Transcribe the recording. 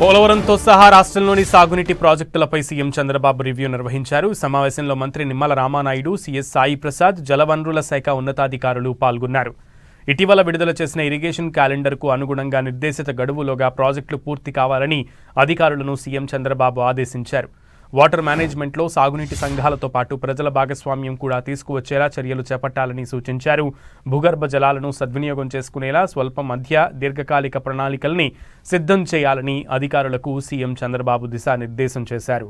పోలవరంతో సహా రాష్ట్రంలోని సాగునీటి ప్రాజెక్టులపై సీఎం చంద్రబాబు రివ్యూ నిర్వహించారు. సమావేశంలో మంత్రి నిమ్మల రామానాయుడు, సీఎస్ సాయి ప్రసాద్, జలవనరుల శాఖ ఉన్నతాధికారులు పాల్గొన్నారు. ఇటీవల విడుదల చేసిన ఇరిగేషన్ క్యాలెండర్కు అనుగుణంగా నిర్దేశిత గడువులోగా ప్రాజెక్టులు పూర్తి కావాలని అధికారులను సీఎం చంద్రబాబు ఆదేశించారు. వాటర్ మేనేజ్మెంట్లో సాగునీటి సంఘాలతో పాటు ప్రజల భాగస్వామ్యం కూడా తీసుకువచ్చేలా చర్యలు చేపట్టాలని సూచించారు. భూగర్భ జలాలను సద్వినియోగం చేసుకునేలా స్వల్ప, మధ్య, దీర్ఘకాలిక ప్రణాళికల్ని సిద్ధం చేయాలని అధికారులకు సీఎం చంద్రబాబు దిశానిర్దేశం చేశారు.